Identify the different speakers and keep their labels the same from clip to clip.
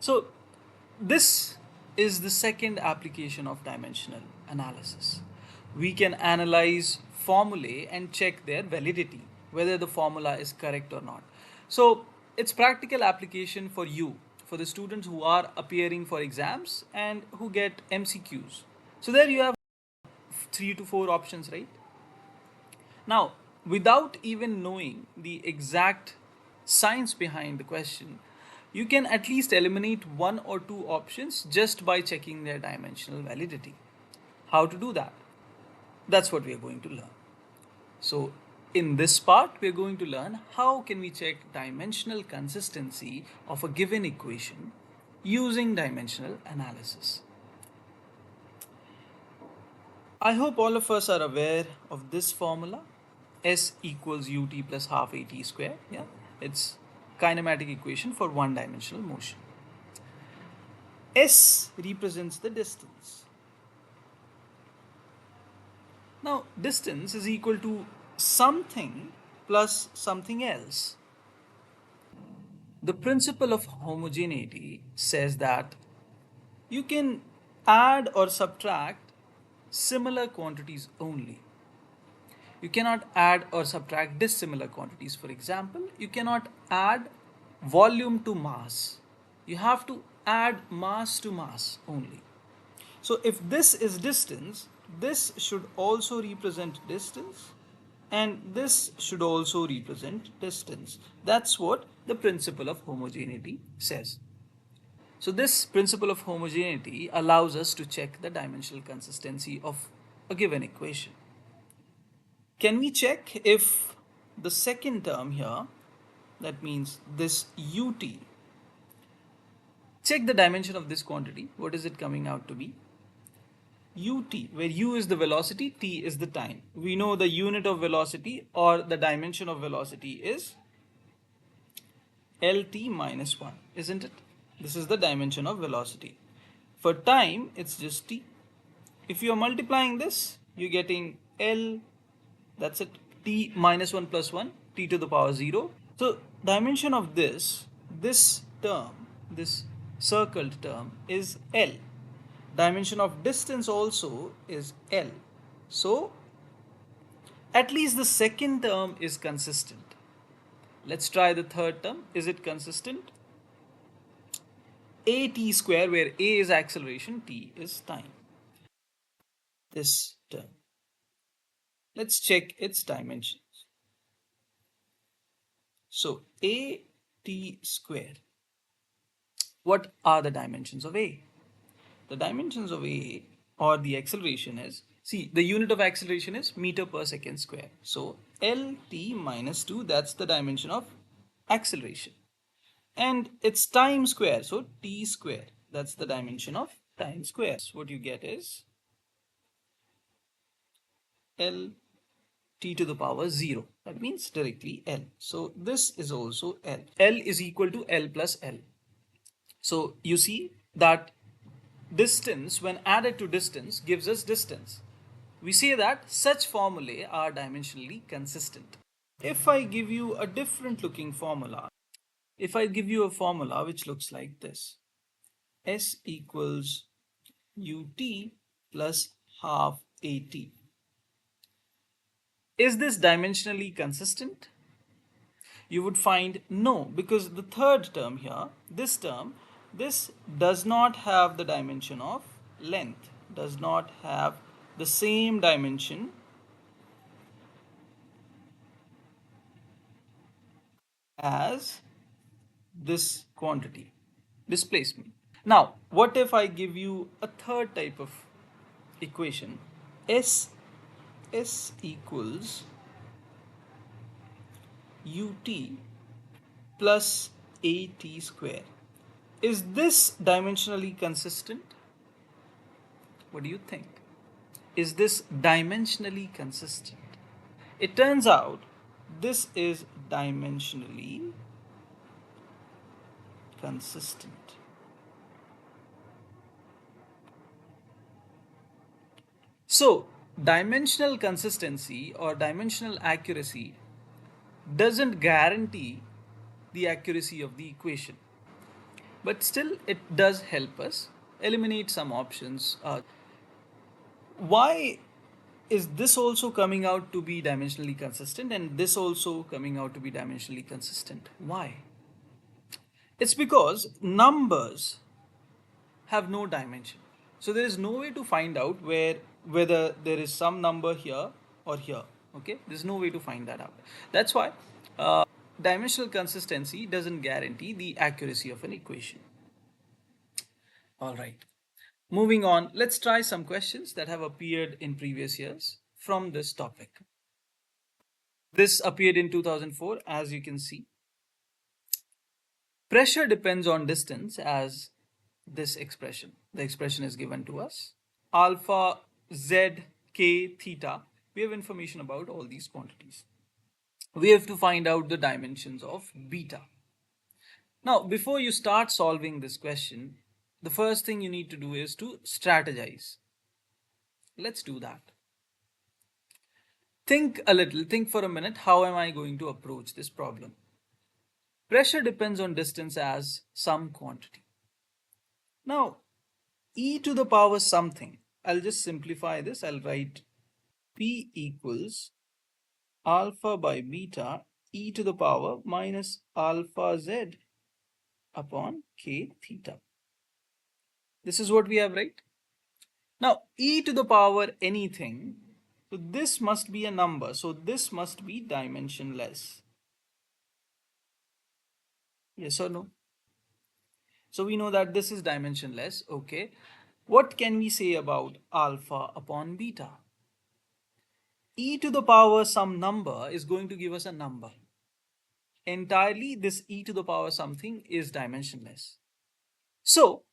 Speaker 1: So this is the second application of dimensional analysis. We can analyze formulae and check their validity, whether the formula is correct or not. So it's practical application for you, for the students who are appearing for exams and who get MCQs. So there you have 3 to 4 options, right? Now, without even knowing the exact science behind the question, you can at least eliminate 1 or 2 options just by checking their dimensional validity. How to do that? That's what we are going to learn. So, in this part, we are going to learn how can we check dimensional consistency of a given equation using dimensional analysis. I hope all of us are aware of this formula. S equals ut plus half at square. Yeah, it's kinematic equation for one-dimensional motion. S represents the distance. Now, distance is equal to something plus something else. The principle of homogeneity says that you can add or subtract similar quantities only. You cannot add or subtract dissimilar quantities. For example, you cannot add volume to mass. You have to add mass to mass only. So if this is distance, this should also represent distance, and this should also represent distance. That's what the principle of homogeneity says. So this principle of homogeneity allows us to check the dimensional consistency of a given equation. Can we check if the second term here, that means this ut, check the dimension of this quantity. What is it coming out to be? Ut, where u is the velocity, t is the time. We know the unit of velocity or the dimension of velocity is lt minus 1, isn't it? This is the dimension of velocity. For time, it's just t. If you are multiplying this, you're getting L, that's it, t minus 1 plus 1, t to the power 0. So dimension of this term, this circled term is L. Dimension of distance also is L. So at least the second term is consistent. Let's try the third term. Is it consistent? At square, where a is acceleration, t is time. This term. Let's check its dimensions. So at square. What are the dimensions of a? The dimensions of a, or the acceleration, is, see, the unit of acceleration is meter per second square. So lt minus 2, that's the dimension of acceleration. And it's time square, so t square, that's the dimension of time square. So what you get is L t to the power 0. That means directly L. So this is also L. L is equal to L plus L. So you see that distance, when added to distance, gives us distance. We say that such formulae are dimensionally consistent. If I give you a different looking formula, if I give you a formula which looks like this, S equals ut plus half at. Is this dimensionally consistent? You would find no, because the third term here, this term, this does not have the dimension of length, does not have the same dimension as this quantity, displacement. Now, what if I give you a third type of equation? S equals ut plus at square. Is this dimensionally consistent? What do you think? Is this dimensionally consistent? It turns out this is dimensionally consistent. So, dimensional consistency or dimensional accuracy doesn't guarantee the accuracy of the equation. but still it does help us eliminate some options. Why is this also coming out to be dimensionally consistent and this also coming out to be dimensionally consistent? Why? It's because numbers have no dimension. So there is no way to find out whether there is some number here or here. Okay, there's no way to find that out. That's why dimensional consistency doesn't guarantee the accuracy of an equation. All right. Moving on, let's try some questions that have appeared in previous years from this topic. This appeared in 2004, as you can see. Pressure depends on distance as this expression. The expression is given to us. Alpha, Z, K, theta. We have information about all these quantities. We have to find out the dimensions of beta. Now, before you start solving this question, the first thing you need to do is to strategize. Let's do that. Think a little, think for a minute, how am I going to approach this problem? Pressure depends on distance as some quantity. Now, e to the power something, I'll just simplify this. I'll write P equals alpha by beta e to the power minus alpha z upon k theta. This is what we have, right? Now, e to the power anything, so this must be a number. So this must be dimensionless. Yes or no? So we know that this is dimensionless. Okay. What can we say about alpha upon beta? E to the power some number is going to give us a number. Entirely, this e to the power something is dimensionless. So,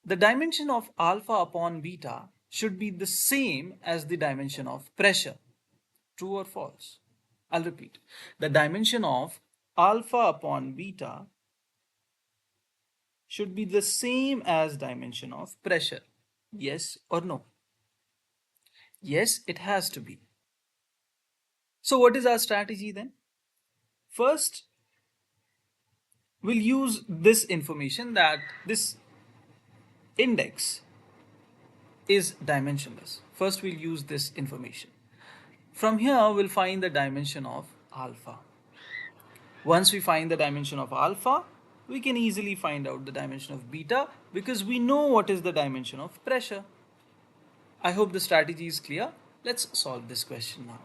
Speaker 1: the dimension of alpha upon beta should be the same as the dimension of pressure. True or false? I'll repeat. The dimension of alpha upon beta should be the same as dimension of pressure. Yes or no? Yes, it has to be. So what is our strategy then? First, we'll use this information that this index is dimensionless. First, we'll use this information. From here, we'll find the dimension of alpha. Once we find the dimension of alpha, we can easily find out the dimension of beta because we know what is the dimension of pressure. I hope the strategy is clear. Let's solve this question now.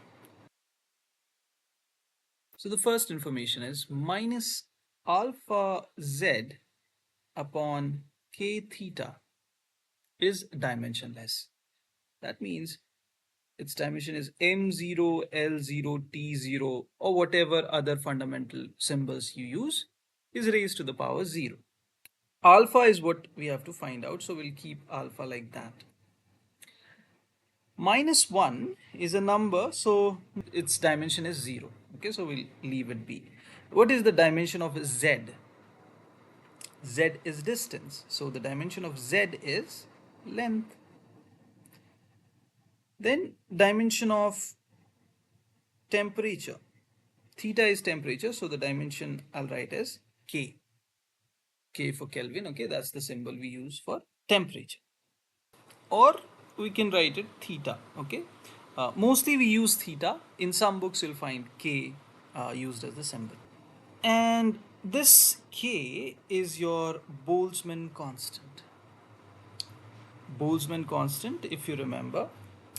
Speaker 1: So the first information is minus alpha z upon k theta is dimensionless. That means its dimension is m0, l0, t0 or whatever other fundamental symbols you use is raised to the power 0. Alpha is what we have to find out, so we'll keep alpha like that. Minus 1 is a number, so its dimension is 0. Okay, so we'll leave it be. What is the dimension of z? Z is distance, so the dimension of z is length. Then dimension of temperature. Theta is temperature, so the dimension I'll write as K. K for Kelvin, okay, that's the symbol we use for temperature. Or we can write it theta, okay. Mostly we use theta. In some books you'll find K used as the symbol. And this K is your Boltzman constant. Boltzman constant, if you remember,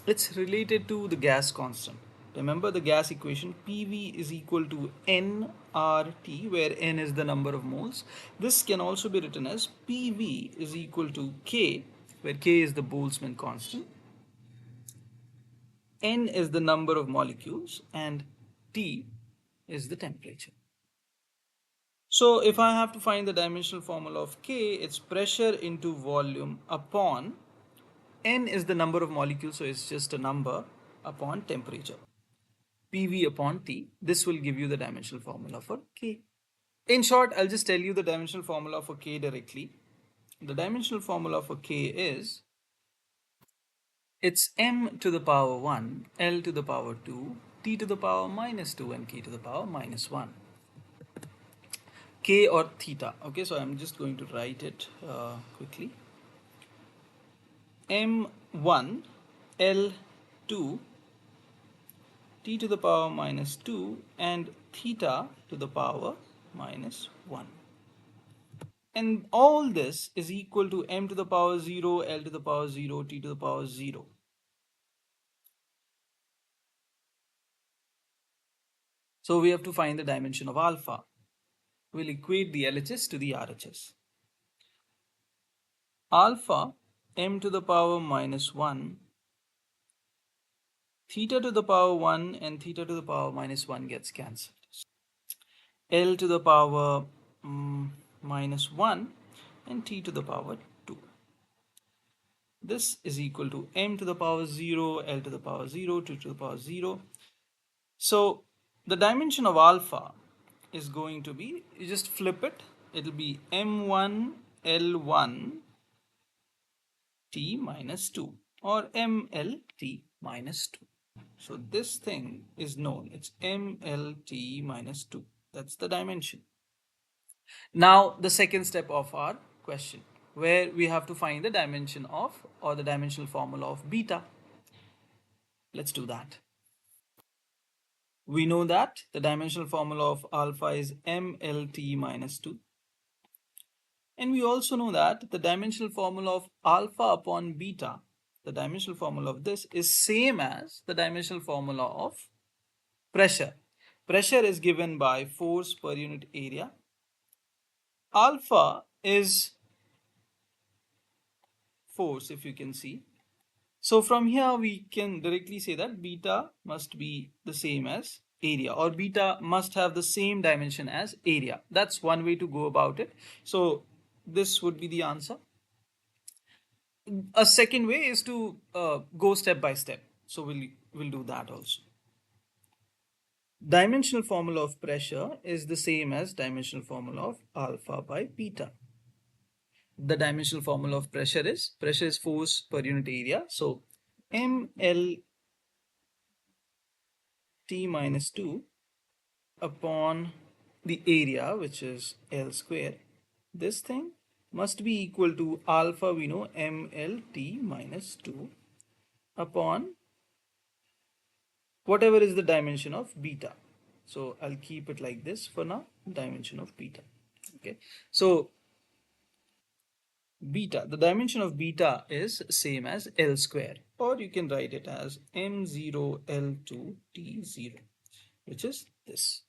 Speaker 1: it's related to the gas constant. Remember the gas equation, PV is equal to nRT, where n is the number of moles. This can also be written as PV is equal to K, where K is the Boltzman constant, n is the number of molecules, and T is the temperature. So if I have to find the dimensional formula of K, it's pressure into volume upon n is the number of molecules, so it's just a number, upon temperature. PV upon T. This will give you the dimensional formula for K. In short, I'll just tell you the dimensional formula for K directly. The dimensional formula for K is, it's m to the power 1, L to the power 2, T to the power minus 2, and K to the power minus 1. k or theta. Okay, so I'm just going to write it quickly. m1 L2 t to the power minus 2 and theta to the power minus 1. And all this is equal to m to the power 0, L to the power 0, t to the power 0. So we have to find the dimension of alpha. We'll equate the LHS to the RHS. Alpha m to the power minus 1, theta to the power 1 and theta to the power minus 1 gets cancelled. L to the power minus 1 and t to the power 2. This is equal to m to the power 0, L to the power 0, t to the power 0. So the dimension of alpha is going to be, you just flip it, it'll be m1 L1 t minus 2 or mlt minus 2. So this thing is known, it's mlt minus 2. That's the dimension. Now the second step of our question, where we have to find the dimension of, or the dimensional formula of beta. Let's do that. We know that the dimensional formula of alpha is mlt minus 2. And we also know that the dimensional formula of alpha upon beta, the dimensional formula of this is same as the dimensional formula of pressure. Pressure is given by force per unit area. Alpha is force, if you can see. So from here we can directly say that beta must be the same as area, or beta must have the same dimension as area. That's one way to go about it. So this would be the answer. A second way is to go step by step. So we'll do that also. Dimensional formula of pressure is the same as dimensional formula of alpha by beta. The dimensional formula of pressure is force per unit area. So ml t minus 2 upon the area, which is L square. This thing must be equal to alpha, we know, mlt minus 2 upon whatever is the dimension of beta. So I'll keep it like this for now, dimension of beta. Okay, so beta, the dimension of beta is same as L square, or you can write it as m0 L2 t0, which is this.